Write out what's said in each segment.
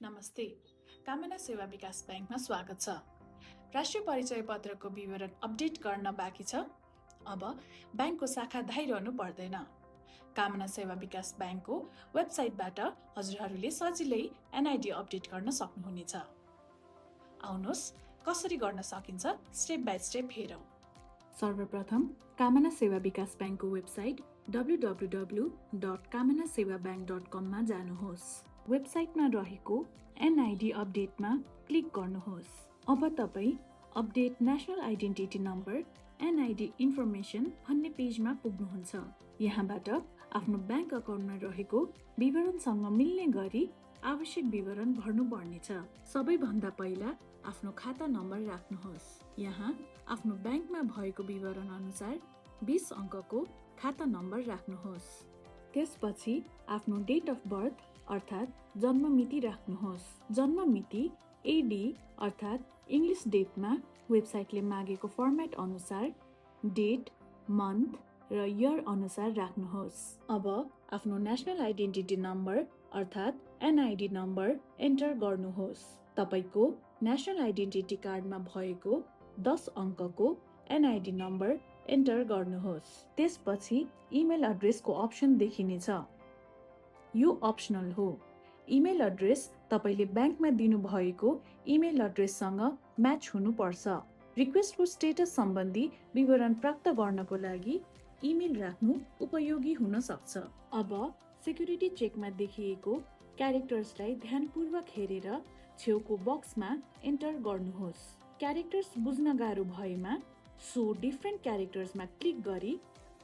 नमस्ते, कामना सेवा विकास ब्याङ्कमा स्वागत छ। राष्ट्रिय परिचय पत्रको विवरण अपडेट गर्न बाँकी छ। अब ब्याङ्कको शाखा धाइरहनु पर्दैन। कामना सेवा विकास ब्याङ्कको वेबसाइटबाट हजुरहरूले सजिलै एनआइडी अपडेट गर्न सक्नुहुनेछ। आउनुहोस्, कसरी गर्न सकिन्छ स्टेप बाई स्टेप हेरौँ। सर्वप्रथम कामना सेवा विकास ब्याङ्कको वेबसाइट www.kamanasevabank.com मा जानुहोस्। वेबसाइटमा रहेको एनआइडी अपडेटमा क्लिक गर्नुहोस्। अब तपाईँ update national identity number NID information भन्ने पेजमा पुग्नुहुन्छ। यहाँबाट आफ्नो ब्याङ्क अकाउन्टमा रहेको विवरणसँग मिल्ने गरी आवश्यक विवरण भर्नुपर्नेछ। सबैभन्दा पहिला आफ्नो खाता नम्बर राख्नुहोस्। यहाँ आफ्नो ब्याङ्कमा भएको विवरण अनुसार 20 अङ्कको खाता नम्बर राख्नुहोस्। त्यसपछि आफ्नो डेट अफ बर्थ अर्थात् जन्म मिति राख्नुहोस्। जन्म मिति एडी अर्थात् इङ्ग्लिस डेटमा वेबसाइटले मागेको फर्मेट अनुसार डेट, मन्थ र इयर अनुसार राख्नुहोस्। अब आफ्नो नेसनल आइडेन्टिटी नम्बर अर्थात् एनआइडी नम्बर एन्टर गर्नुहोस्। तपाईको नेसनल आइडेन्टिटी कार्डमा भएको 10 अङ्कको एनआइडी नम्बर एन्टर गर्नुहोस्। त्यसपछि इमेल एड्रेसको अप्सन देखिनेछ। यो अप्सनल हो। इमेल एड्रेस तपाईले ब्याङ्कमा दिनुभएको इमेल एड्रेससँग म्याच हुनुपर्छ। रिक्वेस्टको स्टेटस सम्बन्धी विवरण प्राप्त गर्नको लागि इमेल राख्नु उपयोगी हुन सक्छ। अब सेक्युरिटी चेकमा देखिएको क्यारेक्टर्सलाई ध्यानपूर्वक हेरेर छेउको बक्समा एन्टर गर्नुहोस्। क्यारेक्टर्स बुझ्न गाह्रो भएमा सो डिफ्रेन्ट क्यारेक्टर्समा क्लिक गरी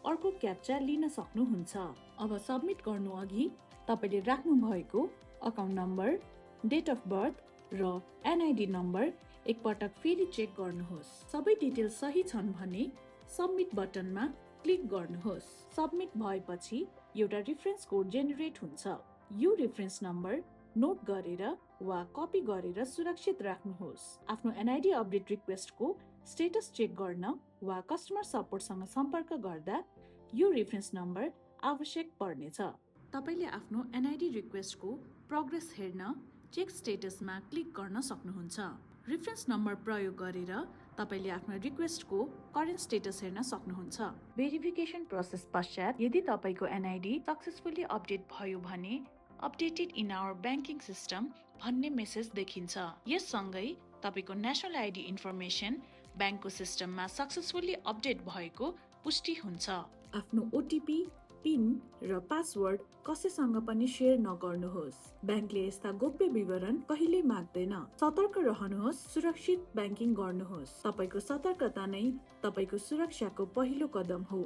अर्को क्याप्चा लिन सक्नुहुन्छ। अब सबमिट गर्नु अघि तपाईले राख्नु भएको account number, date of birth र एनआइडी नम्बर एकपटक फेरि चेक गर्नुहोस्। सबै डिटेल सही छन् भने सबमिट बटनमा क्लिक गर्नुहोस्। सबमिट भएपछि एउटा रेफरेन्स कोड जेनेरेट हुन्छ। यो रेफरेन्स नम्बर नोट गरेर वा कपी गरेर सुरक्षित राख्नुहोस्। आफ्नो एनआइडी अपडेट रिक्वेस्टको स्टेटस चेक गर्न वा कस्टमर सपोर्टसँग सम्पर्क गर्दा यो रेफरेन्स नम्बर आवश्यक पर्नेछ। तपाईले आफ्नो एनआइडी रिक्वेस्टको प्रोग्रेस हेर्न चेक स्टेटसमा क्लिक गर्न सक्नुहुन्छ। रेफरेन्स नम्बर प्रयोग गरेर तपाईले आफ्नो रिक्वेस्टको करेन्ट स्टेटस हेर्न सक्नुहुन्छ। भेरिफिकेसन प्रोसेस पश्चात यदि तपाईको एनआइडी सक्सेसफुली अपडेट भयो भने updated in our banking system भन्ने मेसेज देखिन्छ। यससँगै तपाईको नेसनल आइडी इन्फर्मेसन ब्याङ्कको सिस्टममा सक्सेसफुली अपडेट भएको पुष्टि हुन्छ। आफ्नो ओटिपी, पिन र पासवर्ड कसैसँग पनि सेयर नगर्नुहोस्। ब्याङ्कले यस्ता गोप्य विवरण कहिले माग्दैन। सतर्क रहनुहोस्, सुरक्षित ब्याङ्किङ गर्नुहोस्। तपाईको सतर्कता नै तपाईको सुरक्षाको पहिलो कदम हो।